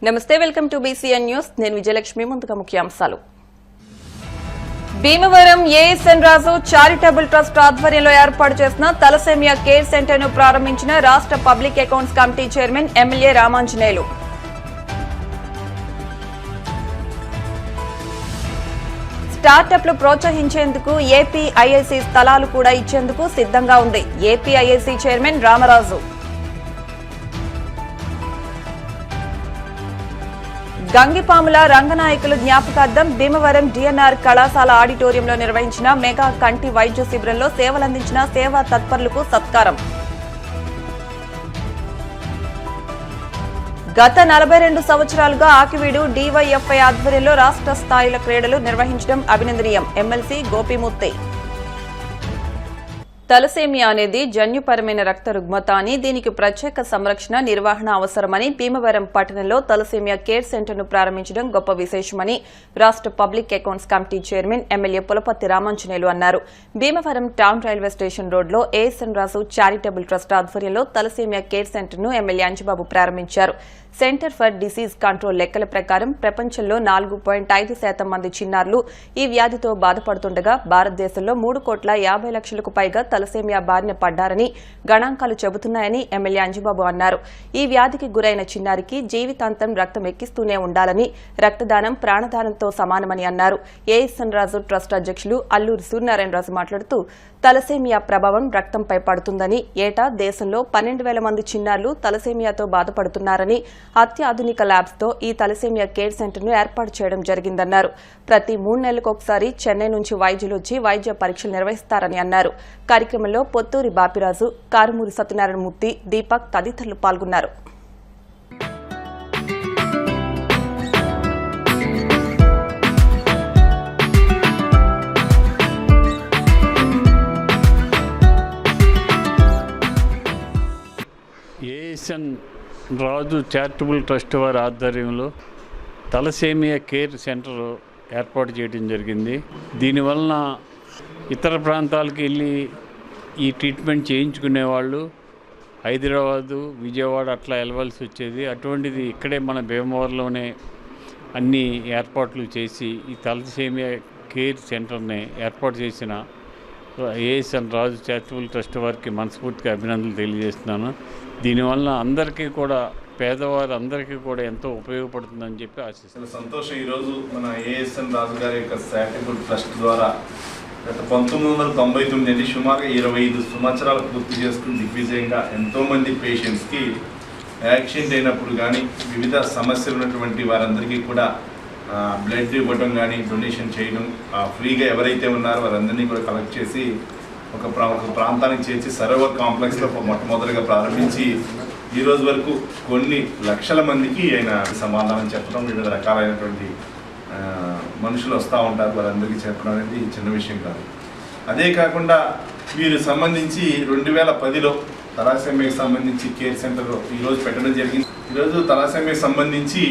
నమస్తే, welcome to BCN news. నేను విజయలక్ష్మి. ముందుగా ముఖ్యాంశాలు. భీమవరం ఏఎస్ఎన్ రాజు చారిటబుల్ ట్రస్ట్ ఆధ్వర్యంలో ఏర్పాటు చేసిన తలసేమియా కేర్ సెంటర్ ను ప్రారంభించిన రాష్ట్ర public accounts committee chairman MLA Ramanjaneyulu. స్టార్టప్లు ప్రోత్సహించేందుకు ఏపీఐఐసీ స్థలాలు కూడా ఇచ్చేందుకు సిద్ధంగా ఉంది ఏపీఐఐసీ చైర్మన్ రామరాజు. గంగిపాముల రంగనాయకులు జ్ఞాపకార్థం భీమవరం డిఎన్ఆర్ కళాశాల ఆడిటోరియంలో నిర్వహించిన మెగా కంటి వైద్య శిబిరంలో సేవలందించిన సేవా తత్పరులకు సత్కారం. గత 42 సంవత్సరాలుగా ఆకివీడు డీవైఎఫ్ఐ ఆధ్వర్యంలో రాష్ట్ర స్థాయిల క్రీడలు నిర్వహించడం అభినందనీయం ఎమ్మెల్సీ గోపిమూర్తి. తలసేమియా అనేది జన్యుపరమైన రక్త రుగ్మత అని, దీనికి ప్రత్యేక సంరక్షణ నిర్వహణ అవసరమని భీమవరం పట్టణంలో తలసేమియా కేర్ సెంటర్ ను ప్రారంభించడం గొప్ప విశేషమని రాష్ట్ర public accounts committee chairman MLA Pulaparthi Ramanjaneyulu అన్నారు. భీమవరం టౌన్ రైల్వే స్టేషన్ రోడ్లో ఏఎస్ఎన్ రాజు చారిటబుల్ ట్రస్ట్ ఆధ్వర్యంలో తలసేమియా కేర్ సెంటర్ ను ఎమ్మెల్యే అంజిబాబు ప్రారంభించారు. సెంటర్ ఫర్ డిసీజ్ కంట్రోల్ లెక్కల ప్రకారం ప్రపంచంలో 4.5% మంది చిన్నారులు ఈ వ్యాధితో బాధపడుతుండగా భారతదేశంలో 3,50,00,000కు పైగా తలసేమియా బారిన పడ్డారని గణాంకాలు చెబుతున్నాయని ఎమ్మెల్యే అంజిబాబు అన్నారు. ఈ వ్యాధికి గురైన చిన్నారికి జీవితాంతం రక్తం ఎక్కిస్తూనే ఉండాలని, రక్తదానం ప్రాణదానంతో సమానమని అన్నారు. ఏఎస్ఎన్ రాజు ట్రస్ట్ అధ్యక్షులు అల్లూరి సూర్యనారాయణరాజు మాట్లాడుతూ తలసేమియా ప్రభావం రక్తంపై పడుతుందని, ఏటా దేశంలో 12,000 మంది చిన్నారులు తలసేమియాతో బాధపడుతున్నారని, అత్యాధునిక ల్యాబ్స్ తో ఈ తలసేమియా కేర్ సెంటర్ ను ఏర్పాటు చేయడం జరిగిందన్నారు. ప్రతి 3 నెలలకొకసారి చెన్నై నుంచి వైద్యులు వచ్చి వైద్య పరీక్షలు నిర్వహిస్తారని అన్నారు. కార్యక్రమంలో పొత్తూరి బాపిరాజు, కారుమూరి సత్యనారాయణమూర్తి, దీపక్ తదితరులు పాల్గొన్నారు. ఏఎస్ఎన్ రాజు చారిటబుల్ ట్రస్ట్ వారి ఆధ్వర్యంలో తలసేమియా కేర్ సెంటర్ ఏర్పాటు చేయడం జరిగింది. దీనివలన ఇతర ప్రాంతాలకు వెళ్ళి ఈ ట్రీట్మెంట్ చేయించుకునేవాళ్ళు హైదరాబాదు, విజయవాడ అట్లా వెళ్ళవలసి వచ్చేది. అటువంటిది ఇక్కడే మన భీమవరంలోనే అన్ని ఏర్పాట్లు చేసి ఈ తలసేమియా కేర్ సెంటర్ని ఏర్పాటు చేసిన ఏఎస్ఎన్ రాజు చారిటబుల్ ట్రస్ట్ వారికి మనస్ఫూర్తిగా అభినందనలు తెలియజేస్తున్నాను. దీనివల్ల అందరికీ కూడా, పేదవారు అందరికీ కూడా ఎంతో ఉపయోగపడుతుందని చెప్పి ఆశిస్తున్నాను. సంతోషం. ఈరోజు మన ఏఎస్ఎన్ రాజు గారి యొక్క చారిటబుల్ ట్రస్ట్ ద్వారా గత 1999 నుండి సుమారుగా 25 సంవత్సరాలు పూర్తి చేసుకుని దిగ్విజయంగా ఎంతోమంది పేషెంట్స్కి యాక్సిడెంట్ అయినప్పుడు కానీ, వివిధ సమస్యలు ఉన్నటువంటి వారందరికీ కూడా బ్లడ్ ఇవ్వడం కానీ, డొనేషన్ చేయడం, ఫ్రీగా ఎవరైతే ఉన్నారో వారందరినీ కూడా కలెక్ట్ చేసి ఒక ప్రాంతానికి చేర్చి సరోవర్ కాంప్లెక్స్లో మొట్టమొదటిగా ప్రారంభించి ఈ రోజు వరకు కొన్ని లక్షల మందికి ఆయన సమాధానం చెప్పడం, వివిధ రకాలైనటువంటి మనుషులు వస్తూ ఉంటారు, వారందరికీ చెప్పడం అనేది చిన్న విషయం కాదు. అదే కాకుండా వీరు సంబంధించి 2010లో తలసేమియాకి సంబంధించి కేర్ సెంటర్ ఈరోజు పెట్టడం జరిగింది. ఈరోజు తలసేమియాకి సంబంధించి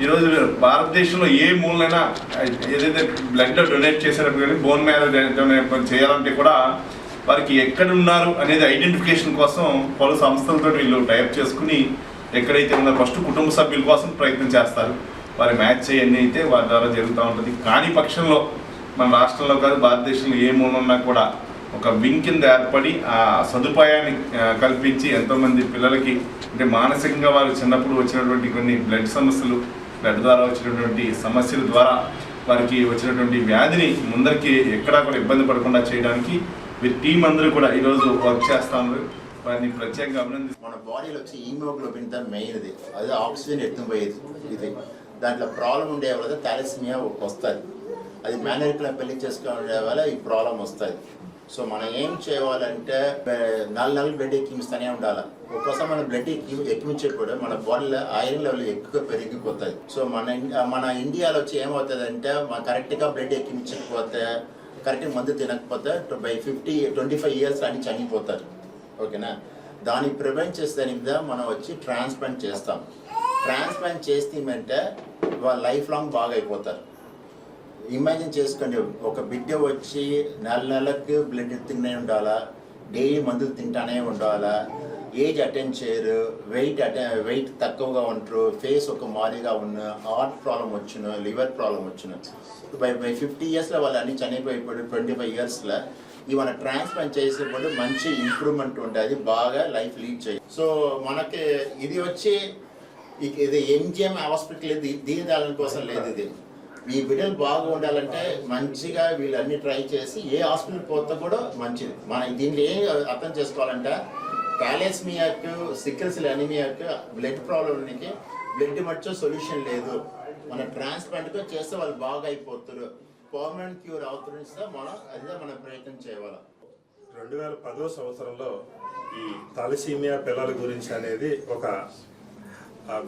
ఈరోజు భారతదేశంలో ఏ మూలైనా ఏదైతే బ్లడ్ డొనేట్ చేసేటప్పుడు కానీ, బోన్ మ్యారో డొనేట్ చేయాలంటే కూడా వారికి ఎక్కడున్నారు అనేది ఐడెంటిఫికేషన్ కోసం పలు సంస్థలతో వీళ్ళు టైప్ చేసుకుని ఎక్కడైతే ఉన్న ఫస్ట్ కుటుంబ సభ్యుల కోసం ప్రయత్నం చేస్తారు. వారి మ్యాచ్ అన్నీ అయితే వారి ద్వారా జరుగుతూ ఉంటుంది. కానీ పక్షంలో మన రాష్ట్రంలో కాదు, భారతదేశంలో ఏ మూలన్నా కూడా ఒక వింగ్ కింద ఏర్పడి ఆ సదుపాయాన్ని కల్పించి ఎంతోమంది పిల్లలకి, అంటే మానసికంగా వారు చిన్నప్పుడు వచ్చినటువంటి కొన్ని బ్లడ్ సమస్యలు, బ్లడ్ ద్వారా వచ్చినటువంటి సమస్యల ద్వారా వారికి వచ్చినటువంటి వ్యాధిని ముందరికి ఎక్కడా కూడా ఇబ్బంది పడకుండా చేయడానికి వీరి టీం అందరూ కూడా ఈరోజు వర్క్ చేస్తాను. వారిని ప్రత్యేకంగా అభినందిస్తాను. మన బాడీలో వచ్చి హీమోగ్లోబిన్ తో మెయిన్ది, అది ఆక్సిజన్ ఎత్తుపోయేది. ఇది దాంట్లో ప్రాబ్లం ఉండే వల్ల థాలసీమియా వస్తుంది. అది మేనరికల్ పెళ్లి చేసుకునే వల్ల ఈ ప్రాబ్లం వస్తుంది. సో మనం ఏం చేయాలంటే 4 నెలలు బ్లడ్ ఎక్కిమిస్తూనే ఉండాలి. ఒక్కోసారి మన బ్లడ్ ఎక్కిమించకపోతే మన బాడీలో ఐరన్ లెవెల్ ఎక్కువ పెరిగిపోతుంది. సో మన ఇండియాలో వచ్చి ఏమవుతుంది మన కరెక్ట్గా బ్లడ్ ఎక్కిమించకపోతే, కరెక్ట్గా మందు తినకపోతే బై 25 ఇయర్స్ అని చనిపోతారు. ఓకేనా? దాన్ని ప్రివెంట్ చేసేదానికి మనం వచ్చి ట్రాన్స్ప్లాంట్ చేస్తాం. ట్రాన్స్ప్లాంట్ చేస్తామంటే వాళ్ళు లైఫ్ లాంగ్ బాగా అయిపోతారు. ఇమాజిన్ చేసుకోండి, ఒక బిడ్డ వచ్చి 4 నెలలకు బ్లడ్ ఎత్తుకునే ఉండాలా, డైలీ మందులు తింటానే ఉండాలా, ఏజ్ అటెండ్ చేయరు, వెయిట్ తక్కువగా ఉంటారు, ఫేస్ ఒక మాదిరిగా ఉన్న, హార్ట్ ప్రాబ్లం వచ్చును, లివర్ ప్రాబ్లం వచ్చును. బై 50 ఇయర్స్లో వాళ్ళు అన్ని చనిపోయిపోయి 25 ఇయర్స్లో ఇవన్న ట్రాన్స్ప్లాంట్ చేసేటప్పుడు మంచి ఇంప్రూవ్మెంట్ ఉంటుంది, బాగా లైఫ్ లీడ్ చేయాలి. సో మనకి ఇది వచ్చి ఇది ఎంజిఎం హాస్పిటల్ ఇది దీని కోసం లేదు. ఇది ఈ బిడ్డలు బాగా ఉండాలంటే మంచిగా వీళ్ళన్నీ ట్రై చేసి ఏ హాస్పిటల్ పోతే కూడా మంచిది. మన దీంట్లో ఏం అర్థం చేసుకోవాలంటే థాలసీమియాకు, సికిల్ సెల్ అనీమియాకు, బ్లడ్ ప్రాబ్లంకి బ్లడ్ మధ్య సొల్యూషన్ లేదు. మన ట్రాన్స్ప్లాంట్గా చేస్తే వాళ్ళు బాగా అయిపోతారు, పర్మనెంట్ క్యూర్ అవుతుంటే మనం ప్రయత్నం చేయాలి. 2010 సంవత్సరంలో ఈ థాలసీమియా పిల్లల గురించి అనేది ఒక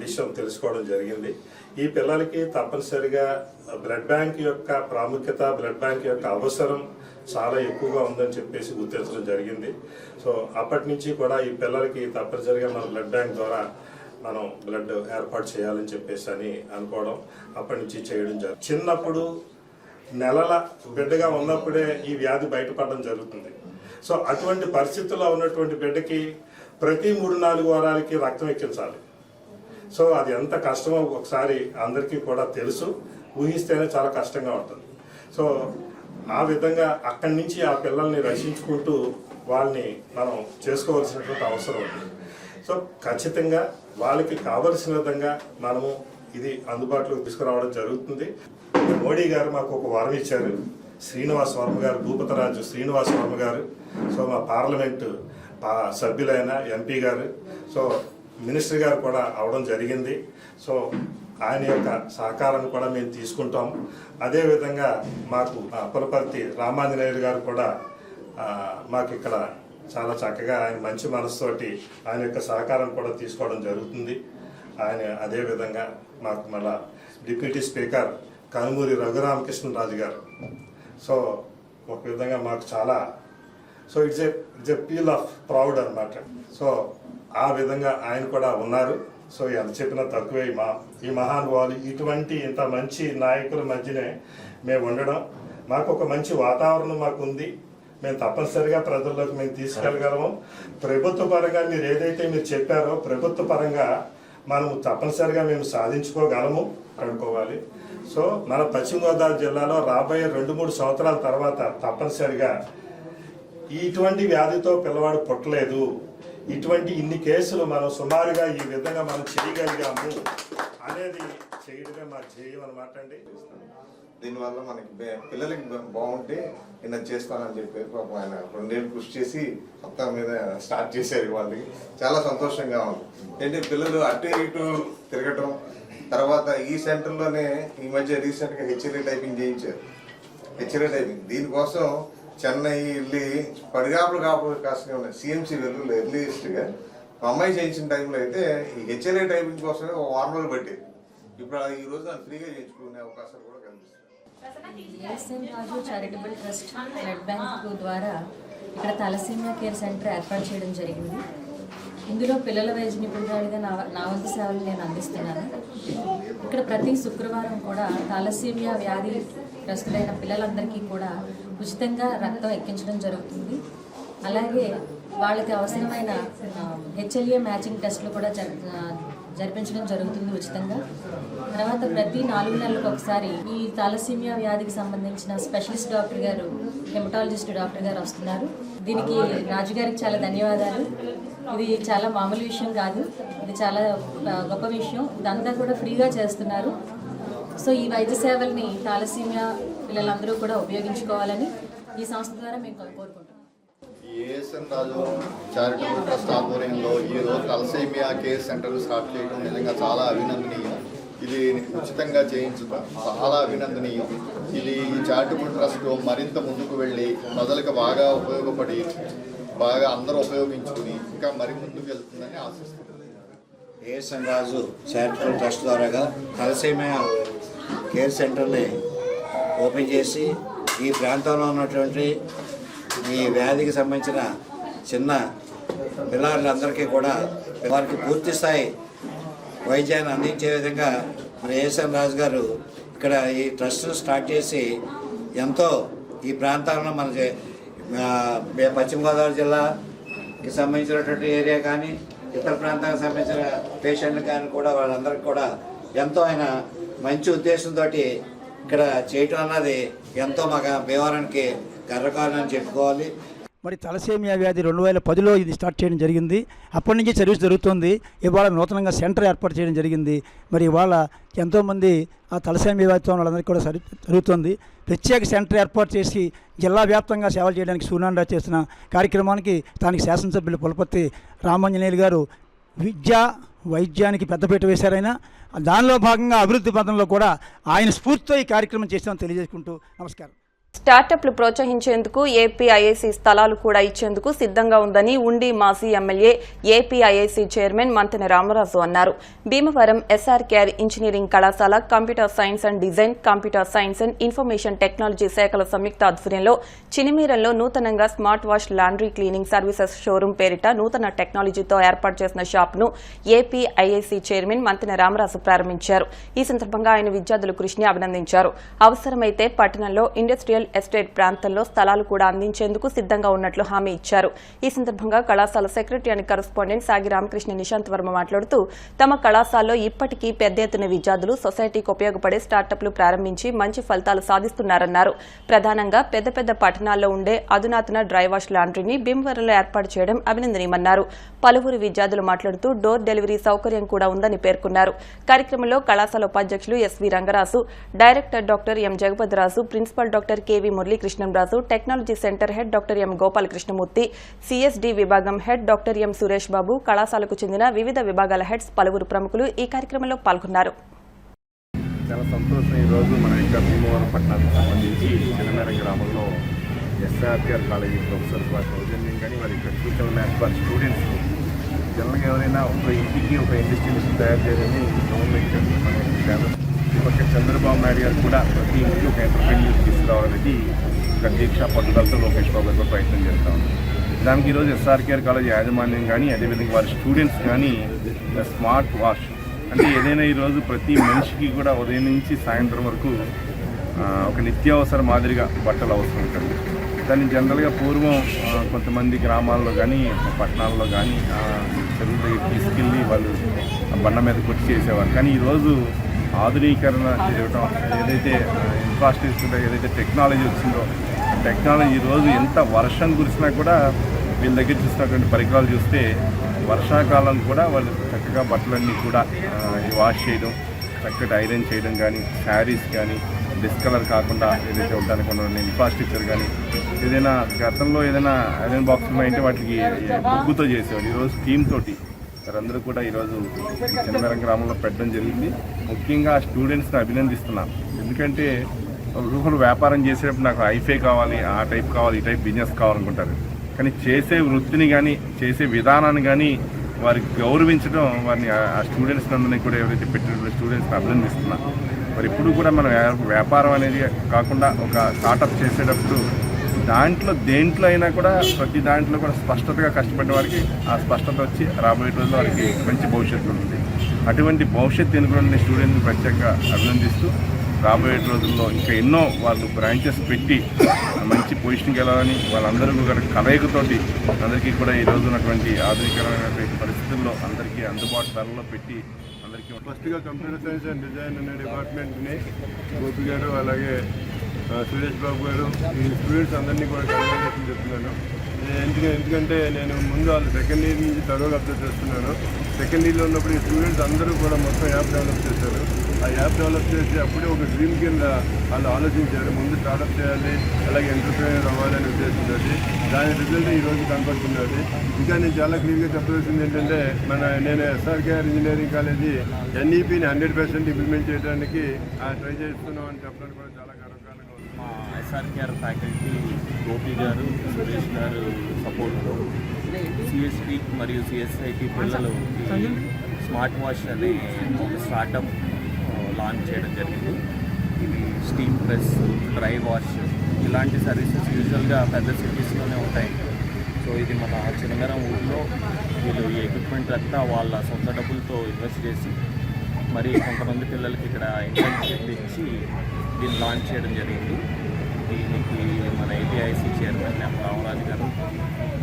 విషయం తెలుసుకోవడం జరిగింది. ఈ పిల్లలకి తప్పనిసరిగా బ్లడ్ బ్యాంక్ యొక్క ప్రాముఖ్యత, బ్లడ్ బ్యాంక్ యొక్క అవసరం చాలా ఎక్కువగా ఉందని చెప్పేసి గుర్తించడం జరిగింది. సో అప్పటి నుంచి కూడా ఈ పిల్లలకి తప్పనిసరిగా మన బ్లడ్ బ్యాంక్ ద్వారా మనం బ్లడ్ ఏర్పాటు చేయాలని చెప్పేసి అని అనుకోవడం, అప్పటి నుంచి చేయడం జరిగింది. చిన్నప్పుడు నెలల బిడ్డగా ఉన్నప్పుడే ఈ వ్యాధి బయటపడడం జరుగుతుంది. సో అటువంటి పరిస్థితుల్లో ఉన్నటువంటి బిడ్డకి ప్రతి 3-4 వారాలకి రక్తం ఎక్కించాలి. సో అది ఎంత కష్టమో ఒకసారి అందరికీ కూడా తెలుసు, ఊహిస్తేనే చాలా కష్టంగా ఉంటుంది. సో ఆ విధంగా అక్కడి నుంచి ఆ పిల్లల్ని రక్షించుకుంటూ వాళ్ళని మనం చేసుకోవాల్సినటువంటి అవసరం ఉంది. సో ఖచ్చితంగా వాళ్ళకి కావలసిన విధంగా మనము ఇది అందుబాటులోకి తీసుకురావడం జరుగుతుంది. మోడీ గారు మాకు ఒక వరం ఇచ్చారు, శ్రీనివాస్ వర్మ గారు, భూపతరాజు శ్రీనివాస్ వర్మ గారు. సో మా పార్లమెంటు సభ్యులైన ఎంపీ గారు, సో మినిస్టర్ గారు కూడా అవడం జరిగింది. సో ఆయన యొక్క సహకారం కూడా మేము తీసుకుంటాం. అదేవిధంగా మాకు పులపర్తి రామాంజనేయులు గారు కూడా మాకు ఇక్కడ చాలా చక్కగా ఆయన మంచి మనసుతోటి ఆయన యొక్క సహకారం కూడా తీసుకోవడం జరుగుతుంది. ఆయన అదేవిధంగా మాకు మళ్ళా డిప్యూటీ స్పీకర్ కనుమూరి రఘురామకృష్ణరాజు గారు. సో ఒక విధంగా మాకు చాలా it's a feel of proud అన్నమాట. సో ఆ విధంగా ఆయన కూడా ఉన్నారు. సో ఎంత చెప్పినా తక్కువే. ఈ మహానుభావులు ఇటువంటి ఇంత మంచి నాయకుల మధ్యనే మేము ఉండడం, మాకు ఒక మంచి వాతావరణం మాకు ఉంది. మేము తప్పనిసరిగా ప్రజల్లోకి మేము తీసుకెళ్ళగలము. ప్రభుత్వ పరంగా మీరు ఏదైతే మీరు చెప్పారో ప్రభుత్వ పరంగా మనము తప్పనిసరిగా మేము సాధించుకోగలము అనుకోవాలి. సో మన పశ్చిమ గోదావరి జిల్లాలో రాబోయే 2-3 సంవత్సరాల తర్వాత తప్పనిసరిగా ఇటువంటి వ్యాధితో పిల్లవాడు పుట్టలేదు, ఇటువంటి ఇన్ని కేసులు మనం సుమారుగా ఈ విధంగా మనం చేయగలిగాము అనేది చేయడమే మా ధ్యేయం అనమాట అండి. దీనివల్ల మనకి పిల్లలకి బాగుంటే నేను చేస్తానని చెప్పి పాపం ఆయన 2 ఏళ్ళు కృషి చేసి మొత్తం మీద స్టార్ట్ చేశారు. వాళ్ళకి చాలా సంతోషంగా ఉంది. ఏంటంటే పిల్లలు అటు ఇటు తిరగటం, తర్వాత ఈ సెంటర్లోనే ఈ మధ్య రీసెంట్గా హెచ్ఎల్ఏ టైపింగ్ చేయించారు. హెచ్ఎల్ఏ టైపింగ్ దీనికోసం చెన్నై వెళ్ళి పడిగాపులు కాసుకునే ఉన్నాయి. సిఎంసి వెళ్ళు ఎర్లీయెస్ట్గా మా అమ్మాయి చేయించిన టైంలో అయితే ఈ హెచ్ఎల్ఏ టైపింగ్ కోసమే 1 వారం రోజులు పట్టేది. ఇప్పుడు ఈ రోజు దాన్ని ఫ్రీగా చేయించుకునే అవకాశాలు కూడా కనిపిస్తాయి. ఏఎస్ఎన్ రాజు చారిటబుల్ ట్రస్ట్ బ్లడ్ బ్యాంక్ ద్వారా ఇక్కడ థాలసీమియా కేర్ సెంటర్ ఏర్పాటు చేయడం జరిగింది. ఇందులో పిల్లల వైద్య నిపుణురాలుగా నా వంతు సేవలు నేను అందిస్తున్నాను. ఇక్కడ ప్రతి శుక్రవారం కూడా థాలసీమియా వ్యాధి గ్రస్తులైన పిల్లలందరికీ కూడా ఉచితంగా రక్తం ఎక్కించడం జరుగుతుంది. అలాగే వాళ్ళకి అవసరమైన హెచ్ఎల్ఏ మ్యాచింగ్ టెస్టులు కూడా జరిపించడం జరుగుతుంది ఉచితంగా. తర్వాత ప్రతి 4 నెలలకు ఒకసారి ఈ థాలసీమియా వ్యాధికి సంబంధించిన స్పెషలిస్ట్ డాక్టర్ గారు, హెమటాలజిస్ట్ డాక్టర్ గారు వస్తున్నారు. దీనికి రాజుగారికి చాలా ధన్యవాదాలు. ఇది చాలా మామూలు విషయం కాదు, ఇది చాలా గొప్ప విషయం. ఇదంతా కూడా ఫ్రీగా చేస్తున్నారు. సో ఈ వైద్య సేవల్ని థాలసీమియా పిల్లలందరూ కూడా ఉపయోగించుకోవాలని ఈ సంస్థ ద్వారా మేము కోరుకుంటున్నాం. ఏఎస్ఎన్ రాజు చారిటబుల్ ట్రస్ట్ ఆధ్వర్యంలో ఈరోజు థాలసీమియా కేర్ సెంటర్ స్టార్ట్ చేయడం నిజంగా చాలా అభినందనీయం. ఇది ఉచితంగా చేయించడం చాలా అభినందనీయం. ఇది ఈ చారిటబుల్ ట్రస్ట్ మరింత ముందుకు వెళ్ళి ప్రజలకు బాగా ఉపయోగపడి బాగా అందరూ ఉపయోగించుకుని ఇంకా మరి ముందుకు వెళ్తుందని ఆశిస్తున్నాను. ఏఎస్ఎన్ రాజు చారిటబుల్ ట్రస్ట్ ద్వారాగా థాలసీమియా కేర్ సెంటర్ని ఓపెన్ చేసి ఈ ప్రాంతంలో ఉన్నటువంటి ఈ వ్యాధికి సంబంధించిన చిన్న పిల్లలందరికీ కూడా వారికి పూర్తి స్థాయి వైద్యాన్ని అందించే విధంగా మన ఏఎస్ఎన్ రాజు గారు ఇక్కడ ఈ ట్రస్ట్ను స్టార్ట్ చేసి ఎంతో ఈ ప్రాంతంలో మన పశ్చిమ గోదావరి జిల్లా కి సంబంధించినటువంటి ఏరియా కానీ ఇతర ప్రాంతాలకు సంబంధించిన పేషెంట్లు కానీ కూడా వాళ్ళందరికీ కూడా ఎంతో ఆయన మంచి ఉద్దేశంతో ఇక్కడ చేయటం అన్నది ఎంతో మాకు భీమవరానికి గర్వకారణం చెప్పుకోవాలి. మరి తలసేమియా వ్యాధి 2010లో ఇది స్టార్ట్ చేయడం జరిగింది. అప్పటి నుంచి సర్వీస్ జరుగుతుంది. ఇవాళ నూతనంగా సెంటర్ ఏర్పాటు చేయడం జరిగింది. మరి ఇవాళ ఎంతోమంది ఆ తలసేమియా వ్యాధితో వాళ్ళందరికీ కూడా జరుగుతుంది. ప్రత్యేక సెంటర్ ఏర్పాటు చేసి జిల్లా వ్యాప్తంగా సేవలు చేయడానికి సూర్యనారాయణ చేసిన కార్యక్రమానికి స్థానిక శాసనసభ్యులు పులపర్తి రామాంజనేయులు గారు విద్య వైద్యానికి పెద్దపీట వేశారైనా దానిలో భాగంగా అభివృద్ధి పథంలో కూడా ఆయన స్ఫూర్తితో ఈ కార్యక్రమం చేస్తామని తెలియజేసుకుంటూ నమస్కారం. స్టార్టప్లు ప్రోత్సహించేందుకు ఏపీఐఐసీ స్థలాలు కూడా ఇచ్చేందుకు సిద్ధంగా ఉందని ఉండి మాజీ MLA APIIC chairman Mantena Ramaraju అన్నారు. భీమవరం ఎస్ఆర్కేఆర్ ఇంజనీరింగ్ కళాశాల computer science and design, computer science and information technology శాఖల సంయుక్త ఆధ్వర్యంలో చినిమీరంలో నూతనంగా smart wash laundry cleaning services showroom పేరిట నూతన టెక్నాలజీతో ఏర్పాటు చేసిన షాప్ను ఏపీఐఐసీ చైర్మన్ మంతెన రామరాజు ప్రారంభించారు. ఈ సందర్భంగా ఆయన విద్యార్థుల కృషిని అభినందించారు. అవసరమైతే పట్టణంలో ఇండస్ట్రియల్ ఎస్టేట్ ప్రాంతంలో స్థలాలు కూడా అందించేందుకు సిద్ధంగా ఉన్నట్లు హామీ ఇచ్చారు. ఈ సందర్భంగా కళాశాల సెక్రటరీ అండ్ కరెస్పాండెంట్ సాగి రామకృష్ణ నిశాంత్ వర్మ మాట్లాడుతూ తమ కళాశాలలో ఇప్పటికీ పెద్ద ఎత్తున విద్యార్థులు సొసైటీకి ఉపయోగపడే స్టార్టప్లు ప్రారంభించి మంచి ఫలితాలు సాధిస్తున్నారన్నారు. ప్రధానంగా పెద్ద పెద్ద పట్టణాల్లో ఉండే అధునాతన డ్రై వాష్ లాండ్రీని భీమవరంలో ఏర్పాటు చేయడం అభినందనీయమన్నారు. పలువురు విద్యార్థులు మాట్లాడుతూ డోర్ డెలివరీ సౌకర్యం కూడా ఉందని పేర్కొన్నారు. కార్యక్రమంలో కళాశాల ఉపాధ్యక్షులు SV Rangaraju, director doctor M Jagapathiraju, principal doctor KV Muralikrishnamraju, technology centre head doctor M Gopalakrishnamurthy, CSD విభాగం head doctor M Suresh Babu, కళాశాలకు చెందిన వివిధ విభాగాల హెడ్స్, పలువురు ప్రముఖులు ఈ కార్యక్రమంలో పాల్గొన్నారు. చాలా సంతోషం. ఈరోజు మన యొక్క భీమవరం పట్టణానికి సంబంధించి చిన్నమేర గ్రామంలో ఎస్ఆర్కేఆర్ కాలేజీ ప్రొఫెసర్స్ వారి సౌజన్యం కానీ వారి యొక్క ఫ్యూచర్ ల్యాబ్స్ వారి స్టూడెంట్స్ జనరల్గా ఎవరైనా ఒక ఇంటికి ఒక ఇండస్ట్రీ తయారు చేయాలని గవర్నమెంట్ మన పక్క చంద్రబాబు నాయుడు గారు కూడా ప్రతి ఇంటికి ఒక ఎంటర్ప్రెన్యూర్ తీసుకురావాలనేది ఒక దీక్ష పట్టుదలతో లోకేష్ బాబు గారు ప్రయత్నం చేస్తూ ఉంది. దానికి ఈరోజు ఎస్ఆర్కేఆర్ కాలేజ్ యాజమాన్యం కానీ అదేవిధంగా వారి స్టూడెంట్స్ కానీ స్మార్ట్ వాష్ అంటే ఏదైనా ఈరోజు ప్రతి మనిషికి కూడా ఉదయం నుంచి సాయంత్రం వరకు ఒక నిత్యావసర మాదిరిగా బట్టలు అవసరం ఉంటుంది. దాన్ని జనరల్గా పూర్వం కొంతమంది గ్రామాల్లో కానీ పట్టణాల్లో కానీ చెరువుల దగ్గర తీసుకెళ్ళి వాళ్ళు బండ మీద కొట్టి చేసేవారు. కానీ ఈరోజు ఆధునీకరణ జరగటం ఏదైతే ఇన్ఫ్రాస్ట్రక్చర్ ఏదైతే టెక్నాలజీ వచ్చిందో టెక్నాలజీ ఈరోజు ఎంత వర్షం కురిసినా కూడా వీళ్ళ దగ్గర చూసినటువంటి పరికరాలు చూస్తే వర్షాకాలం కూడా వాళ్ళు చక్కగా బట్టలన్నీ కూడా వాష్ చేయడం, చక్కటి ఐరన్ చేయడం కానీ, శారీస్ కానీ డిస్కలర్ కాకుండా ఏదైతే ఉండడానికి ఉన్న ఇన్ఫ్రాస్ట్రక్చర్ కానీ ఏదైనా గతంలో ఏదైనా ఐరన్ బాక్స్ ఉన్నాయంటే వాటికి బొగ్గుతో చేసేవాళ్ళు. ఈరోజు స్టీమ్ తోటి వారందరూ కూడా ఈరోజు చిన్నమేరం గ్రామంలో పెట్టడం జరిగింది. ముఖ్యంగా స్టూడెంట్స్ని అభినందిస్తున్నాను. ఎందుకంటే ఒకరు వ్యాపారం చేసేటప్పుడు నాకు ఐఫై కావాలి, ఆ టైప్ కావాలి, ఈ టైప్ బిజినెస్ కావాలనుకుంటారు. కానీ చేసే వృత్తిని కానీ చేసే విధానాన్ని కానీ వారికి గౌరవించడం, వారిని ఆ స్టూడెంట్స్ అందరినీ కూడా ఎవరైతే పెట్టిన స్టూడెంట్స్ని అభినందిస్తున్నా. మరి ఇప్పుడు కూడా మన వ్యాపారం అనేది కాకుండా ఒక స్టార్టప్ చేసేటప్పుడు దేంట్లో అయినా కూడా ప్రతి దాంట్లో కూడా స్పష్టతగా కష్టపడే వారికి ఆ స్పష్టత వచ్చి రాబోయే రోజుల్లో వారికి మంచి భవిష్యత్తు ఉంటుంది. అటువంటి భవిష్యత్తు ఎన్నుకున్న స్టూడెంట్ని ప్రత్యేకంగా అభినందిస్తూ రాబోయే రోజుల్లో ఇంకా ఎన్నో వాళ్ళు బ్రాంచెస్ పెట్టి మంచి పొజిషన్కి వెళ్ళాలని వాళ్ళందరూ కూడా కలయికతోటి అందరికీ కూడా ఈ రోజు ఉన్నటువంటి ఆధునికరమైన పరిస్థితుల్లో అందరికీ అందుబాటు ధరలో పెట్టి అందరికీ ఫస్ట్గా కంప్యూటర్ సైన్స్ అండ్ డిజైన్ అనే డిపార్ట్మెంట్ని గోపి గారు అలాగే సురేష్ బాబు గారు ఈ స్టూడెంట్స్ అందరినీ కూడా కంగ్రాచులేషన్ చెప్తున్నాను. ఎందుకంటే నేను ముందు వాళ్ళు సెకండ్ ఇయర్ నుంచి థర్డ్గా అబ్జర్వ్ చేస్తున్నాను. సెకండ్ ఇయర్లో ఉన్నప్పుడు ఈ స్టూడెంట్స్ అందరూ కూడా మొత్తం యాప్ డెవలప్ చేశారు. ఆ యాప్ డెవలప్ చేసి అప్పుడే ఒక డ్రీమ్ కింద వాళ్ళు ఆలోచించారు. ముందు స్టార్ట్అప్ చేయాలి, అలాగే ఎంటర్ప్రైనర్ అవ్వాలని ఉద్దేశంతో దాని రిజల్ట్ ఈరోజు కనపడుతున్నది. ఇంకా నేను చాలా క్లియర్గా చెప్పవలసింది ఏంటంటే నేను ఎస్ఆర్కేఆర్ ఇంజనీరింగ్ కాలేజీ ఎన్ఈపీని 100% ఇంప్లిమెంట్ చేయడానికి ట్రై చేస్తున్నాం అని చెప్పడానికి కూడా చాలా గర్వకారణంగా ఉంది. మా ఎస్ఆర్కేఆర్ ఫ్యాకల్టీ గోపి గారు, సురేష్ గారు సపోర్ట్తో సిఎస్పి మరియు సిఎస్ఐటి పిల్లలు స్మార్ట్ వాష్ అనే ఒక స్టార్టప్ లాంచ్ చేయడం జరిగింది. ఇది స్టీమ్ ప్రెస్, డ్రై వాష్ ఇలాంటి సర్వీసెస్ యూజువల్గా పెద్ద సిటీస్లోనే ఉంటాయి. సో ఇది మన చిన్నగరం ఊళ్ళో వీళ్ళు ఈ ఎక్విప్మెంట్ అంతా వాళ్ళ సొంత డబ్బులతో ఇన్వెస్ట్ చేసి మరి కొంతమంది పిల్లలకి ఇక్కడ ఇంటర్న్షిప్ ఇచ్చి దీన్ని లాంచ్ చేయడం జరిగింది. దీనికి మన ఏటీఐసి చైర్మన్ రామరాజు గారు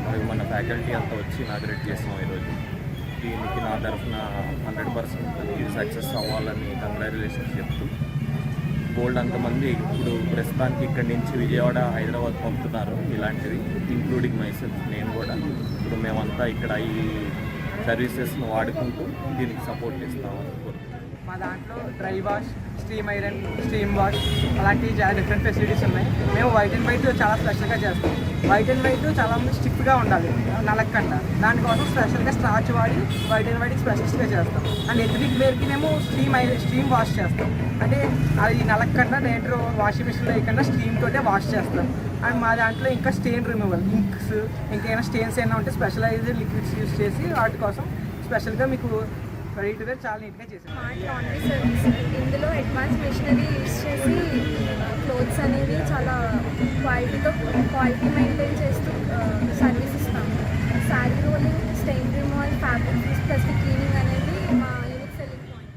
మరియు మన ఫ్యాకల్టీ అంతా వచ్చి ఇనాగ్రేట్ చేసాం ఈరోజు. దీనికి నా తరఫున 100% ఇది సక్సెస్ అవ్వాలని కంగ్రాచులేషన్స్ చెప్తూ, గోల్డ్ అంతమంది ఇప్పుడు ప్రస్తుతానికి ఇక్కడి నుంచి విజయవాడ, హైదరాబాద్ పంపుతున్నారు ఇలాంటివి, ఇంక్లూడింగ్ మైసెల్ఫ్, నేను కూడా. ఇప్పుడు మేమంతా ఇక్కడ ఈ సర్వీసెస్ను వాడుకుంటూ దీనికి సపోర్ట్ చేస్తామని కోరుకుంటున్నాం. మా దాంట్లో dry wash, steam iron, steam wash అలాంటి డిఫరెంట్ ఫెసిలిటీస్ ఉన్నాయి. మేము వైట్ అండ్ వైట్ చాలా స్పెషల్గా చేస్తాం. వైట్ అండ్ వైట్ చాలా స్టిఫ్గా ఉండాలి, నలగకుండా. దానికోసం స్పెషల్గా స్టార్చ్ వాడి వైట్ అండ్ వైట్ స్పెషలిస్ట్గా చేస్తాం. అండ్ ఎథనిక్ వేర్కి మేము స్టీమ్ వాష్ చేస్తాం. అంటే అది నలగకుండా డైరెక్ట్ వాషింగ్ మిషన్లో వేయకుండా స్టీమ్ తోటే వాష్ చేస్తాం. అండ్ మా దాంట్లో ఇంకా స్టెయిన్ రిమూవల్, ఇంక్స్, ఇంకేమైనా స్టెయిన్స్ ఏమైనా ఉంటే స్పెషలైజ్డ్ లిక్విడ్స్ యూస్ చేసి వాటి కోసం స్పెషల్గా మీకు రెడీ టు వేర్ చాలా నీట్గా చేసాం. స్మార్ట్ లాండ్రీ సర్వీస్, ఇందులో అడ్వాన్స్ మెషినరీ యూస్ చేసి క్లోత్స్ అనేవి చాలా క్వాలిటీ మెయింటైన్ చేస్తూ సర్వీస్ ఇస్తాం. Sari rolling, strain removal, fabric plus cleaning అనేది మా unique selling points.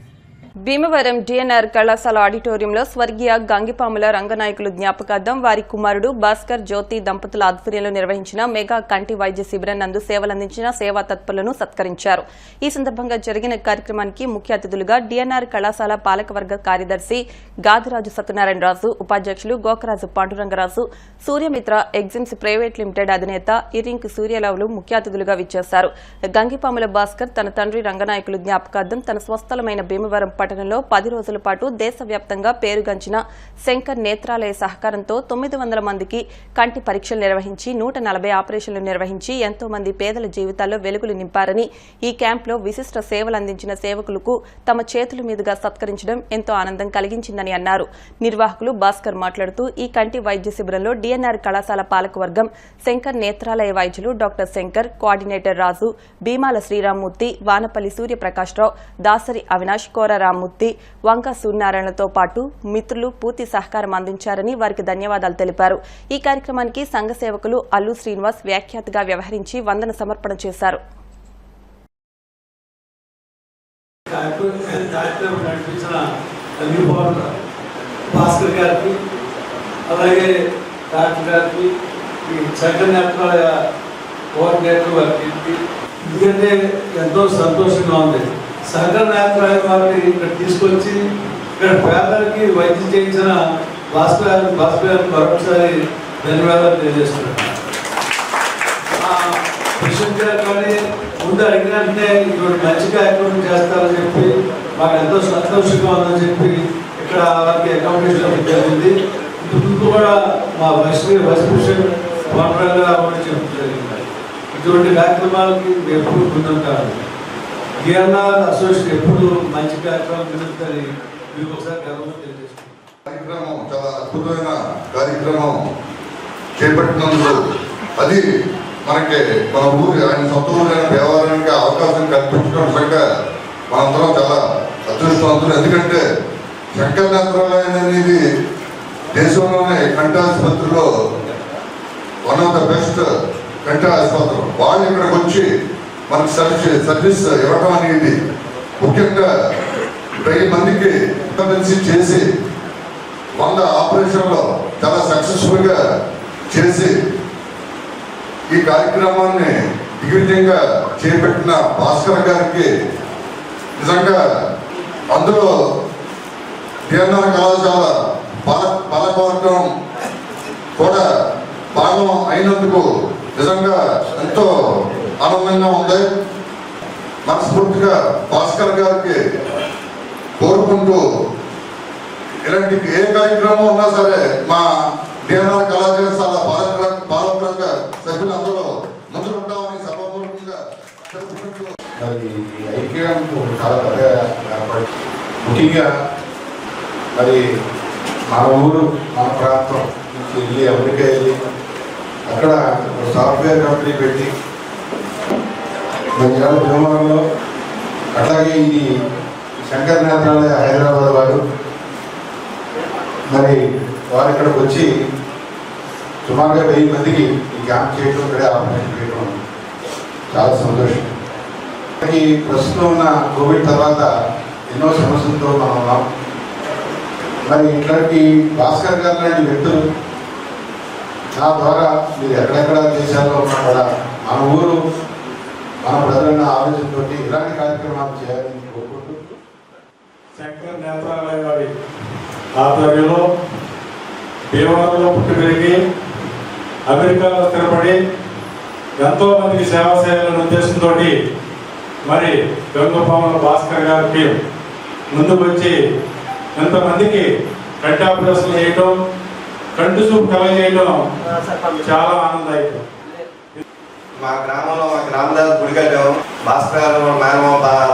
Bhimavaram DNR కళాశాల ఆడిటోరియంలో స్వర్గీయ గంగిపాముల రంగనాయకులు జ్ఞాపకార్థం వారి కుమారుడు భాస్కర్ జ్యోతి దంపతుల ఆధ్వర్యంలో నిర్వహించిన మెగా కంటి వైద్య శిబిరం నందు సేవలందించిన సేవా తత్పరులను సత్కరించారు. ఈ సందర్భంగా జరిగిన కార్యక్రమానికి ముఖ్య అతిథులుగా డిఎన్ఆర్ కళాశాల పాలకవర్గ కార్యదర్శి గాదిరాజు సత్యనారాయణ రాజు, ఉపాధ్యక్షులు గోకరాజు పాండురంగరాజు, సూర్యమిత్ర ఎగ్జిమ్స్ ప్రైవేట్ లిమిటెడ్ అధినేత ఇరింక్ సూర్యరావులు ముఖ్య అతిథులుగా విచ్చేశారు. గంగిపాముల భాస్కర్ తన తండ్రి రంగనాయకులు జ్ఞాపకార్థం తన స్వస్థలమైన భీమవరం పట్టణంలో 10 రోజుల పాటు దేశవ్యాప్తంగా పేరుగాంచిన శంకర్ నేత్రాలయ సహకారంతో 900 మందికి కంటి పరీక్షలు నిర్వహించి 140 ఆపరేషన్లు నిర్వహించి ఎంతో మంది పేదల జీవితాల్లో వెలుగులు నింపారని, ఈ క్యాంపులో విశిష్ట సేవలందించిన సేవకులకు తమ చేతుల మీదుగా సత్కరించడం ఎంతో ఆనందం కలిగించిందని అన్నారు. నిర్వాహకులు భాస్కర్ మాట్లాడుతూ, ఈ కంటి వైద్య శిబిరంలో డిఎన్ఆర్ కళాశాల పాలకవర్గం, శంకర్ నేత్రాలయ వైద్యులు డాక్టర్ శంకర్, కోఆర్డినేటర్ రాజు, భీమాల శ్రీరామ్మూర్తి, వానపల్లి సూర్యప్రకాశ్రావు, దాసరి అవినాష్, కోరారామ్మూర్తి, వంక సూర్యనారాయణతో పాటు మిత్రులు పూర్తి సహకారం అందించారని వారికి ధన్యవాదాలు తెలిపారు. ఈ కార్యక్రమానికి సంఘ సేవకులు అల్లు శ్రీనివాస్ వ్యాఖ్యాతగా వ్యవహరించి వందన సమర్పణ చేశారు. భాస్కర్ గారికి, అలాగే డాక్టర్ గారికి, శంకర్ నేత్రాలయ కోఆర్డినేటర్ వారికి, ఎందుకంటే ఎంతో సంతోషంగా ఉంది. శంకర్ నేత్రాలయ వారిని ఇక్కడ తీసుకొచ్చి ఇక్కడ పేదలకి వైద్యం చేయించిన భాస్కర్ మరొకసారి ధన్యవాదాలు తెలియజేస్తున్నాను. పేషెంట్ గారు కానీ ముందు అడిగినట్టే ఇక్కడ మంచి కార్యక్రమం చేస్తారని చెప్పి మాకు ఎంతో సంతోషంగా ఉందని చెప్పి ఇక్కడ వారికి అకామిడేషన్ జరిగింది. ముందు కూడా మా వైస్ ప్రెసిడెంట్ పాండురంగా చెప్పడం జరిగింది. ఇటువంటి కార్యక్రమాలకి ఎప్పుడు ముందుంటారు. డిఎన్ఆర్ అసోసియేషన్ ఎప్పుడు మంచి కార్యక్రమం జరుగుతుంది. మీకు ఒకసారి గర్వంగా తెలియజేస్తున్నాం. కార్యక్రమం చాలా అద్భుతమైన కార్యక్రమం చేపట్టినందుకు అది మనకి మన ఊరి ఆయన సొంత ఊరైన వ్యవహారానికి అవకాశం కల్పించడం నిజంగా మనందరం చాలా అదృష్టవంతులు. ఎందుకంటే శంకర్ నేత్రాలయం అనేది దేశంలోనే కంటి ఆసుపత్రిలో వన్ ఆఫ్ ద బెస్ట్ కంటి ఆసుపత్రులు. వాళ్ళు ఇక్కడికి వచ్చి మనకు సర్వీస్ ఇవ్వడం అనేది ముఖ్యంగా 1000 మందికి ఎమర్జెన్సీ చేసి 100 ఆపరేషన్లో చాలా సక్సెస్ఫుల్గా చేసి ఈ కార్యక్రమాన్ని దిగ్విజయంగా చేపట్టిన భాస్కర్ గారికి నిజంగా అందులో డిఎన్ఆర్ కళాశాల పాలకవర్గం కూడా భాగం అయినందుకు నిజంగా ఎంతో ఆనందంగా ఉంది. మనస్ఫూర్తిగా భాస్కర్ గారికి కోరుకుంటూ ఇలాంటి ఏ కార్యక్రమం ఉన్నా సరే మా డిఎన్ఆర్ కళాశాల పాలకవర్గ సభ్యులందరూ ముందుకుంటామని సభాపూర్వకంగా తెలుపుకుంటూ మరి ఐక్యం చాలా పెద్ద ఏర్పడి ముఖ్యంగా మరి మన ఊరు మన ప్రాంతం నుంచి వెళ్ళి అమెరికా వెళ్ళి అక్కడ సాఫ్ట్వేర్ కంపెనీ పెట్టి మన భీమవరంలో, అట్లాగే ఇది శంకర్ నేత్రాలయ హైదరాబాద్ వారు మరి వారు ఇక్కడికి వచ్చి సుమారుగా 1000 మందికి ఈ క్యాంప్ చేయడం, ఇక్కడే ఆపరేషన్ చేయడం చాలా సంతోషం. ఈ ప్రస్తుతం ఉన్న కోవిడ్ తర్వాత ఎన్నో సమస్యలతో మనం ఉన్నాం. మరి ఇట్లాంటి భాస్కర్ గారు లాంటి వ్యక్తులు నా ద్వారా మీరు ఎక్కడెక్కడ దేశాల్లో ఉన్నా కూడా మన ఊరు మన ప్రజలన్న ఆలోచనతో ఇలాంటి కార్యక్రమాలు చేయాలని కోరుకుంటూ శంకర్ నేత్రాలయ వారి ఆధ్వర్యంలో భీమవరంలో పుట్టి పెరిగి అమెరికాలో స్థిరపడి ఎంతో మందికి సేవ చేయాలనే ఉద్దేశంతో మరి గంగపాముల భాస్కర్ గారికి ముందుకు వచ్చి ఎంతమందికి కంటి ఆపరేషన్ చేయటం, కంటి చూపు కలగజేయడం చాలా ఆనందదాయకం. మా గ్రామంలో మా గ్రామదారు గుడి కట్టాము. భాస్కర్ గారు, మేనమా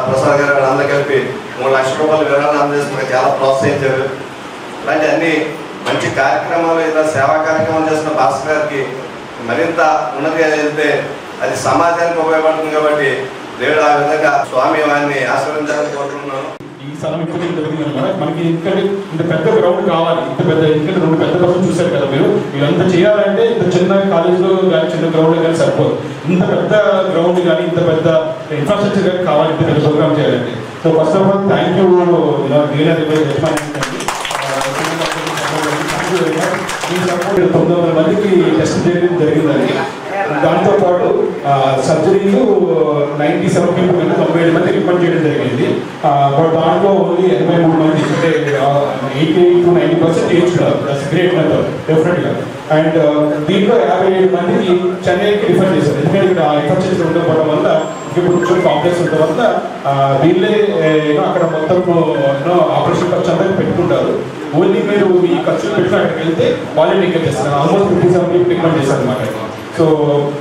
ప్రసాద్ గారు అందరూ కలిపి 3 లక్షల రూపాయలు విరాళాలు అందజేసి చాలా ప్రోత్సహించారు. ఇలాంటి అన్ని మంచి కార్యక్రమాలు, ఇతర సేవా కార్యక్రమాలు చేస్తున్న భాస్కర్ గారికి మరింత ఉన్నతిగా వెళ్తే అది సమాజానికి ఉపయోగపడుతుంది. కాబట్టి దేవుడు ఆ విధంగా స్వామి వారిని ఆశీర్వదించాలని కోరుకుంటున్నాను. ఈ స్థలం ఇప్పుడు జరిగింది కదా, మనకి ఇక్కడ ఇంత పెద్ద గ్రౌండ్ కావాలి. ఇంత పెద్ద ఎందుకంటే 2 పెద్ద బస్సులు చూశారు కదా మీరు. ఇదంతా చేయాలంటే ఇంత చిన్న కాలేజ్లో కానీ చిన్న గ్రౌండ్ కానీ సరిపోదు. ఇంత పెద్ద గ్రౌండ్ కానీ ఇంత పెద్ద ఇన్ఫ్రాస్ట్రక్చర్ కానీ కావాలి ఇంత పెద్ద ప్రోగ్రామ్ చేయాలంటే. So first of all thank you ఈ సపోర్ట్ 900 మందికి టెస్ట్ చేయడం జరిగిందండి. దాంతోపాటు సర్జరీలు 97 people 97 మంది రికమెండ్ చేయడం జరిగింది. బట్ దాంట్లో ఓన్లీ 83 మంది అంటే 80 to 90% ఏజ్ ఉన్నారు. దట్స్ గ్రేట్ నెంబర్ డెఫినెట్గా. అండ్ దీంట్లో 57 మందికి చెన్నైకి రిఫర్ చేశారు. ఎందుకంటే ఇక్కడ ఇన్ఫెక్షన్స్ ఉండడం వల్ల ఇప్పుడు కొంచెం కాంప్లెక్స్ ఉండడం వల్ల వీళ్ళే అక్కడ మొత్తం ఆపరేషన్ ఖర్చు అంతా పెట్టుకుంటారు. ఓన్లీ మీరు మీ ఖర్చులు పెట్టిన అక్కడికి వెళ్తే వాళ్ళే టికెట్ చేస్తారు. ఆల్మోస్ట్ 57 people రికమెండ్ చేశారు అనమాట. So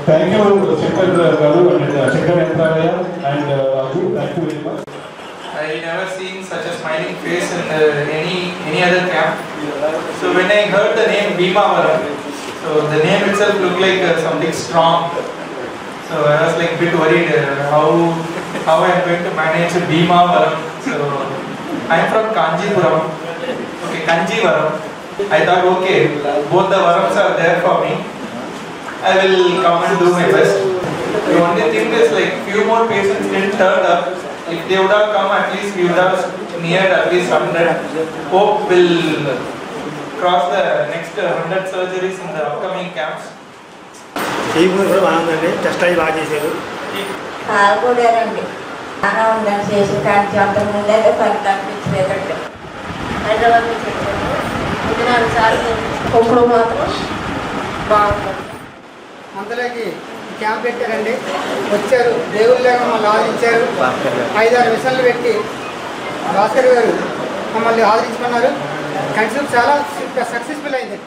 thank you Shankar garu and Shankar Nethralaya and thank you very much. I never seen such a smiling face in any other camp. So when I heard the name Bhimavaram, so the name itself looked like something strong. So I was like a bit worried how I am going to manage Bhimavaram. So I am from Kanjipuram. Okay, Kanjivaram. I thought okay, both the Varams are there for me. I will come and do my best. The only thing is like few more patients didn't turn up. If they would have come, at least we would have neared at least 100. Hope will cross the next 100 surgeries in the upcoming camps. కూడా బాగుందండి. Test అయ్యి బాగా చేశారు. కూడారండి బాగా ఉందని చేసి కానీ అంతకుముందే తప్పించలేదండి. హైదరాబాద్ నుంచి వచ్చాము. 4 సార్లు ఇప్పుడు మాత్రం బాగుంటుంది. అంతలోకి క్యాంప్ పెట్టారండి. వచ్చారు, దేవుళ్ళగా మమ్మల్ని ఆదరించారు. 5-6 విషయాలు పెట్టి భాస్కర్ గారు మమ్మల్ని ఆదరించుకున్నారు. కన్సెప్ట్ చాలా సక్సెస్ఫుల్ అయింది.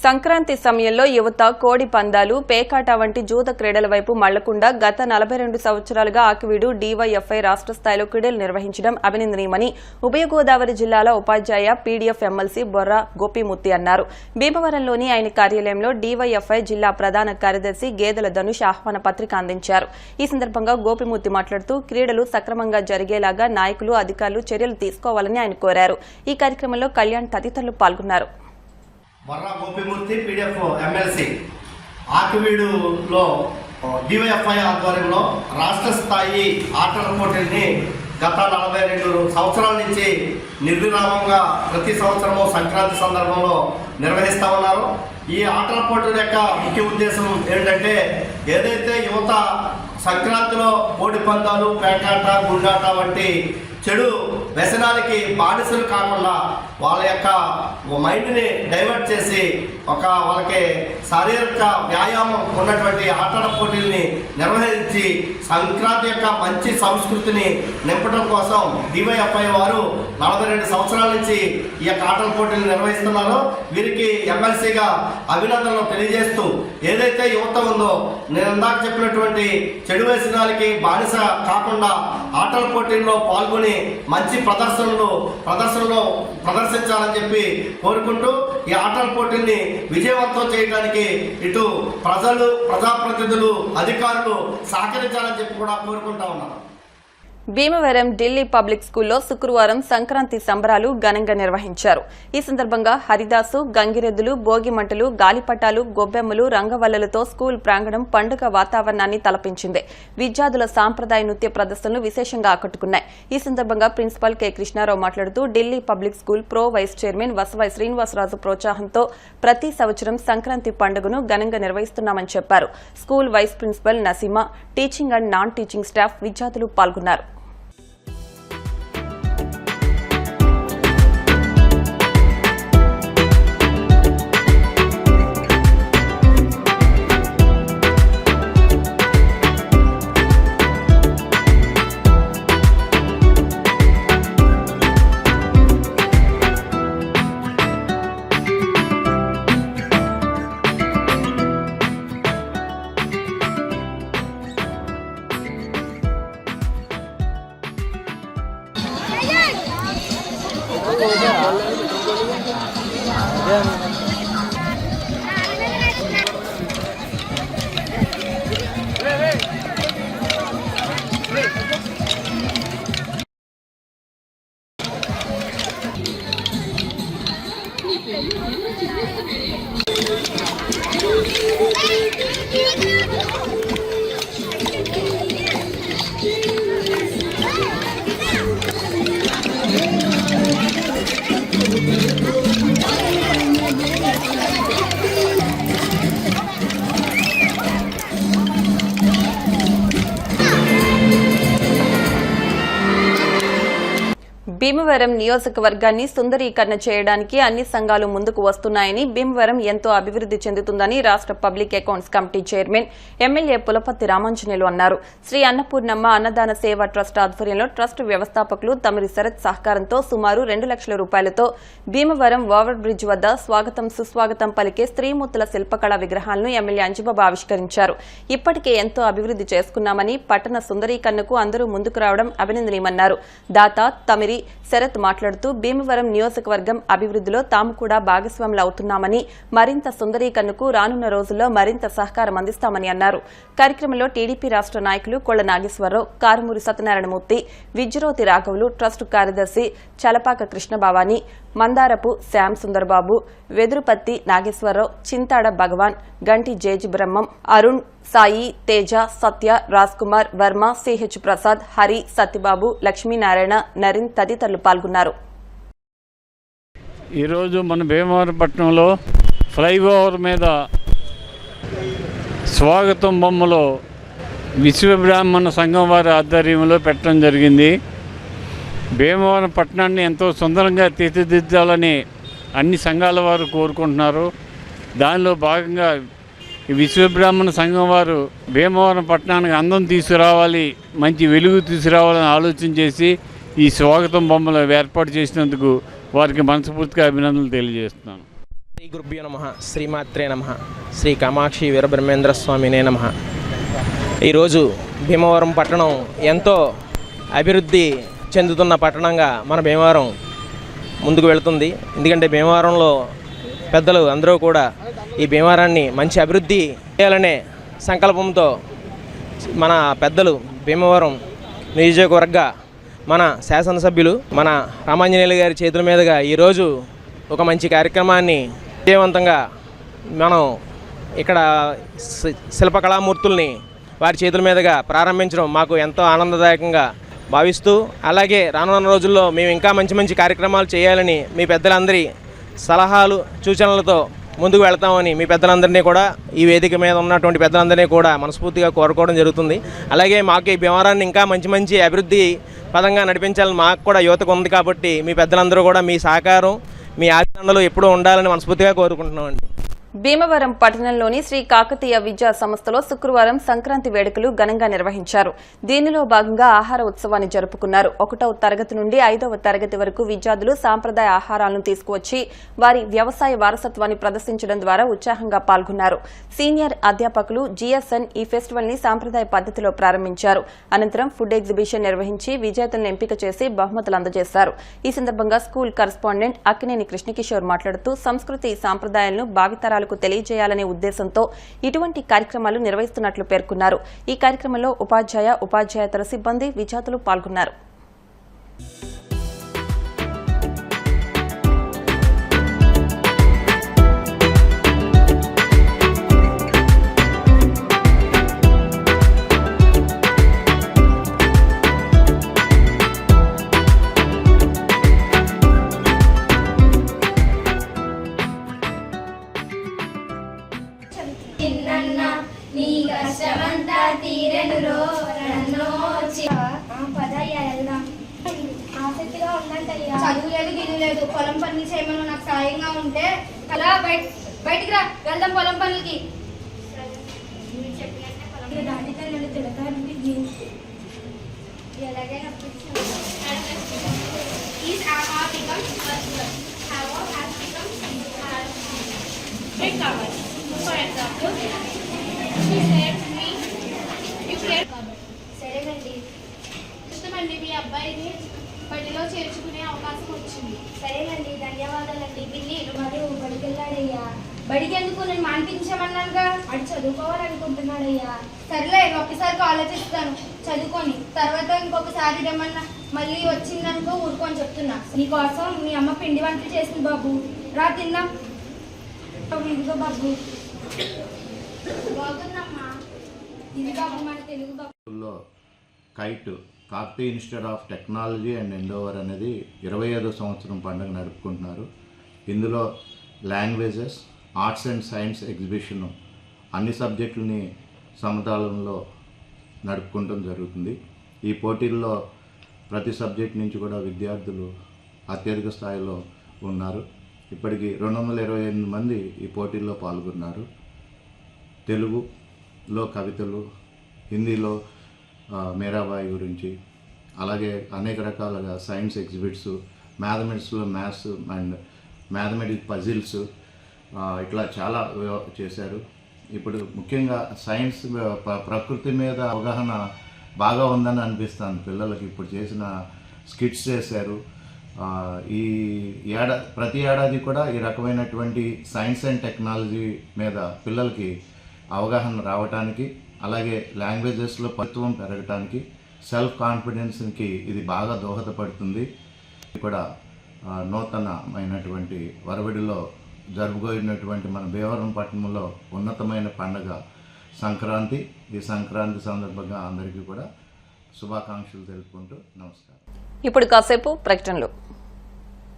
సంక్రాంతి సమయంలో యువత కోడి పందాలు, పేకాట వంటి జూద క్రీడల వైపు మళ్లకుండా గత 42 సంవత్సరాలుగా ఆకివీడు డీవైఎఫ్ఐ రాష్ట్ర స్థాయిలో క్రీడలు నిర్వహించడం అభినందనీయమని ఉభయ గోదావరి జిల్లాల ఉపాధ్యాయ పీడీఎఫ్ ఎమ్మెల్సీ బొర్రా గోపీమూర్తి అన్నారు. భీమవరంలోని ఆయన కార్యాలయంలో డీవైఎఫ్ఐ జిల్లా ప్రధాన కార్యదర్శి గేదెల ధనుష్ ఆహ్వాన పత్రిక అందించారు. ఈ సందర్భంగా గోపీమూర్తి మాట్లాడుతూ క్రీడలు సక్రమంగా జరిగేలాగా నాయకులు, అధికారులు చర్యలు తీసుకోవాలని ఆయన కోరారు. ఈ కార్యక్రమంలో కళ్యాణ్ తదితరులు పాల్గొన్నారు. బొర్రా గోపీమూర్తి పీడీఎఫ్ ఎమ్మెల్సీ ఆకివీడులో డివైఎఫ్ఐ ఆధ్వర్యంలో రాష్ట్ర స్థాయి ఆటల పోటీల్ని గత 42 సంవత్సరాల నుంచి నిర్విరామంగా ప్రతి సంవత్సరము సంక్రాంతి సందర్భంలో నిర్వహిస్తూ ఉన్నారు. ఈ ఆటల పోటీల యొక్క ముఖ్య ఉద్దేశం ఏంటంటే ఏదైతే యువత సంక్రాంతిలో కోడి పందాలు, పేకాట, గుండాట వంటి చెడు వ్యసనాలకి బానిసలు కాకుండా వాళ్ళ యొక్క మైండ్ని డైవర్ట్ చేసి వాళ్ళకి శారీరక వ్యాయామం ఉన్నటువంటి ఆటల పోటీల్ని నిర్వహించి సంక్రాంతి యొక్క మంచి సంస్కృతిని నింపడం కోసం డివైఎఫ్ఐ వారు 42 సంవత్సరాల నుంచి ఈ యొక్క ఆటల పోటీలు నిర్వహిస్తున్నారు. వీరికి ఎమ్మెల్సీగా అభినందనలు తెలియజేస్తూ ఏదైతే యువత ఉందో నేను ఇందాక చెప్పినటువంటి చెడు వ్యసనాలకి బానిస కాకుండా ఆటల పోటీల్లో పాల్గొని మంచి ప్రదర్శించాలని చెప్పి కోరుకుంటూ ఈ ఆటల పోటీల్ని విజయవంతం చేయడానికి ఇటు ప్రజలు, ప్రజాప్రతినిధులు, అధికారులు సహకరించాలని చెప్పి కూడా కోరుకుంటా ఉన్నారు. భీమవరం ఢిల్లీ పబ్లిక్ స్కూల్లో శుక్రవారం సంక్రాంతి సంబరాలు ఘనంగా నిర్వహించారు. ఈ సందర్భంగా హరిదాసు, గంగిరెద్దులు, భోగిమంటలు, గాలిపటాలు, గొబ్బెమ్మలు, రంగవల్లలతో స్కూల్ ప్రాంగణం పండుగ వాతావరణాన్ని తలపించింది. విద్యార్థుల సాంప్రదాయ నృత్య ప్రదర్శనలు విశేషంగా ఆకట్టుకున్నాయి. ఈ సందర్భంగా ప్రిన్సిపల్ కె కృష్ణారావు మాట్లాడుతూ Delhi Public School pro vice chairman Vasavai Srinivasaraju ప్రోత్సాహంతో ప్రతి సంవత్సరం సంక్రాంతి పండుగను ఘనంగా నిర్వహిస్తున్నామని చెప్పారు. School vice principal Naseema, teaching and non teaching staff, విద్యార్థులు పాల్గొన్నారు. భీమవరం నియోజకవర్గాన్ని సుందరీకరణ చేయడానికి అన్ని సంఘాలు ముందుకు వస్తున్నాయని, భీమవరం ఎంతో అభివృద్ది చెందుతుందని రాష్ట్ర public accounts committee chairman MLA Pulaparthi Ramanjaneyulu అన్నారు. శ్రీ అన్నపూర్ణమ్మ అన్నదాన సేవా ట్రస్ట్ ఆధ్వర్యంలో ట్రస్ట్ వ్యవస్థాపకులు తమిరి శరత్ సహకారంతో సుమారు 2 లక్షల రూపాయలతో భీమవరం ఓవర్ బ్రిడ్జ్ వద్ద స్వాగతం సుస్వాగతం పలికే స్త్రీమూర్తుల శిల్పకళా విగ్రహాలను ఎమ్మెల్యే అంజిబాబు ఆవిష్కరించారు. ఇప్పటికే ఎంతో అభివృద్ది చేసుకున్నామని, పట్టణ సుందరీకరణకు అందరూ ముందుకు రావడం అభినందనీయమన్నారు. దాత తమిరి శరత్ మాట్లాడుతూ భీమవరం నియోజకవర్గం అభివృద్దిలో తాము కూడా భాగస్వాములు అవుతున్నామని, మరింత సుందరీకరణకు రానున్న రోజుల్లో మరింత సహకారం అందిస్తామని అన్నారు. కార్యక్రమంలో టీడీపీ రాష్ట్ర నాయకులు కొళ్ల నాగేశ్వరరావు, కారుమూరి సత్యనారాయణమూర్తి, విజ్రోతి రాఘవులు, ట్రస్ట్ కార్యదర్శి చలపాక కృష్ణభవాని, మందారపు శ్యామ్ సుందర్బాబు, వెదురుపత్తి నాగేశ్వరరావు, చింతాడ భగవాన్, గంటి జేజి బ్రహ్మం, అరుణ్, సాయి, తేజ, సత్య, రాజ్ కుమార్, వర్మ, సిహెచ్ ప్రసాద్, హరి, సత్యబాబు, లక్ష్మీనారాయణ, నరిన్ తదితరులు పాల్గొన్నారు. ఈరోజు మన భీమవరం పట్టణంలో ఫ్లైఓవర్ మీద స్వాగతం బొమ్మలో విశ్వబ్రాహ్మణ సంఘం వారి ఆధ్వర్యంలో పెట్టడం జరిగింది. భీమవరం పట్టణాన్ని ఎంతో సుందరంగా తీర్చిదిద్దాలని అన్ని సంఘాల వారు కోరుకుంటున్నారు. దానిలో భాగంగా విశ్వబ్రాహ్మణ సంఘం వారు భీమవరం పట్టణానికి అందం తీసుకురావాలి, మంచి వెలుగు తీసుకురావాలని ఆలోచన చేసి ఈ స్వాగతం బొమ్మలు ఏర్పాటు చేసినందుకు వారికి మనస్ఫూర్తిగా అభినందనలు తెలియజేస్తున్నాను. శ్రీ గురుభ్యో నమః, శ్రీమాత్రే నమః, శ్రీ కామాక్షి వీరబ్రహ్మేంద్ర స్వామినే నమః. ఈరోజు భీమవరం పట్టణం ఎంతో అభివృద్ధి చెందుతున్న పట్టణంగా మన భీమవరం ముందుకు వెళుతుంది. ఎందుకంటే భీమవరంలో పెద్దలు అందరూ కూడా ఈ భీమవరాన్ని మంచి అభివృద్ధి చేయాలనే సంకల్పంతో మన పెద్దలు భీమవరం నియోజకవర్గ మన శాసనసభ్యులు మన రామాంజనేయులు గారి చేతుల మీదుగా ఈరోజు ఒక మంచి కార్యక్రమాన్ని విజయవంతంగా మనం ఇక్కడ శిల్పకళామూర్తుల్ని వారి చేతుల మీదుగా ప్రారంభించడం మాకు ఎంతో ఆనందదాయకంగా భావిస్తూ, అలాగే రానున్న రోజుల్లో మేము ఇంకా మంచి మంచి కార్యక్రమాలు చేయాలని మీ పెద్దలందరి సలహాలు సూచనలతో ముందుకు వెళ్తామని మీ పెద్దలందరినీ కూడా, ఈ వేదిక మీద ఉన్నటువంటి పెద్దలందరినీ కూడా మనస్ఫూర్తిగా కోరుకోవడం జరుగుతుంది. అలాగే మాకు ఈ భీమవరాన్ని ఇంకా మంచి మంచి అభివృద్ధి పదంగా నడిపించాలని మాకు కూడా యువతకు ఉంది కాబట్టి మీ పెద్దలందరూ కూడా మీ సహకారం, మీ ఆశీర్వాదాలు ఎప్పుడూ ఉండాలని మనస్ఫూర్తిగా కోరుకుంటున్నామండి. భీమవరం పట్టణంలోని శ్రీ కాకతీయ విద్యా సంస్థలో శుక్రవారం సంక్రాంతి వేడుకలు ఘనంగా నిర్వహించారు. దీనిలో భాగంగా ఆహార ఉత్సవాన్ని జరుపుకున్నారు. 1వ తరగతి నుండి 5వ తరగతి వరకు విద్యార్థులు సాంప్రదాయ ఆహారాలను తీసుకువచ్చి వారి వ్యవసాయ వారసత్వాన్ని ప్రదర్శించడం ద్వారా ఉత్సాహంగా పాల్గొన్నారు. సీనియర్ అధ్యాపకులు జిఎస్ఎన్ ఈ ఫెస్టివల్ ని సాంప్రదాయ పద్దతిలో ప్రారంభించారు. అనంతరం ఫుడ్ ఎగ్జిబిషన్ నిర్వహించి విజేతలను ఎంపిక చేసి బహుమతులు అందజేశారు. ఈ సందర్భంగా స్కూల్ కరస్పాండెంట్ అక్కినేని కృష్ణకిషోర్ మాట్లాడుతూ సంస్కృతి సాంప్రదాయాలను భావితరాలు భావితరాలకు తెలియజేయాలనే ఉద్దేశంతో ఇటువంటి కార్యక్రమాలు నిర్వహిస్తున్నట్లు పేర్కొన్నారు. ఈ కార్యక్రమంలో ఉపాధ్యాయేతర సిబ్బంది, విద్యార్థులు పాల్గొన్నారు. చదువు లేదు, గిల్లు లేదు, పొలం పనులు చేయమని నాకు సాయంగా ఉంటే అలా బయటికి రా, వెళ్దాం పొలం పనులకి. సరేనండి. ఇష్టమండి, మీ అబ్బాయిని బడిలో చేర్చుకునే అవకాశం వచ్చింది. సరేనండి, ధన్యవాదాలండి. పిల్లి మరియు బడికి వెళ్ళాడయ్యా. బడికి ఎందుకు? నేను మానిపించమన్నానుగా. అది చదువుకోవాలనుకుంటున్నాడయ్యా. సరేలే, ఒక్కసారి ఆలోచిస్తాను చదువుకొని. తర్వాత ఇంకొకసారి ఏమన్నా మళ్ళీ వచ్చిందనుకో ఊరుకొని చెప్తున్నా. నీకోసం మీ అమ్మ పిండి వంటలు చేసింది బాబు, రా తిందాం. ఇదిగో బాబు. బాగుందమ్మా. ఇది బాబు మన తెలుగు బాబు. KITE Kakatiya Institute of Technology and endeavour అనేది 25వ సంవత్సరం పండుగ నడుపుకుంటున్నారు. ఇందులో languages, arts and science exhibition అన్ని సబ్జెక్టులని సమతలంలో నడుపుకుంటం జరుగుతుంది. ఈ పోటీల్లో ప్రతి సబ్జెక్ట్ నుంచి కూడా విద్యార్థులు అత్యధిక స్థాయిలో ఉన్నారు. ఇప్పటికి 228 మంది ఈ పోటీల్లో పాల్గొన్నారు. తెలుగులో కవితలు, హిందీలో మీరాబాయి గురించి, అలాగే అనేక రకాలుగా సైన్స్ ఎగ్జిబిట్స్, మ్యాథమెటిక్స్లో మ్యాథ్స్ అండ్ మ్యాథమెటిక్స్ పజిల్స్, ఇట్లా చాలా చేశారు. ఇప్పుడు ముఖ్యంగా సైన్స్ ప్రకృతి మీద అవగాహన బాగా ఉందని అనిపిస్తుంది పిల్లలకి. ఇప్పుడు చేసిన స్కిట్స్ చేశారు. ఈ ప్రతి ఏడాది కూడా ఈ రకమైనటువంటి సైన్స్ అండ్ టెక్నాలజీ మీద పిల్లలకి అవగాహన రావటానికి, అలాగే లాంగ్వేజెస్లో పటుత్వం పెరగటానికి, సెల్ఫ్ కాన్ఫిడెన్స్కి ఇది బాగా దోహదపడుతుంది. కూడా నూతనమైనటువంటి వరవడిలో జరుపుకోయినటువంటి మన భీమవరం పట్టణంలో ఉన్నతమైన పండుగ సంక్రాంతి. ఈ సంక్రాంతి సందర్భంగా అందరికీ కూడా శుభాకాంక్షలు తెలుపుకుంటూ నమస్కారం. ఇప్పుడు కాసేపు ప్రకటనలు.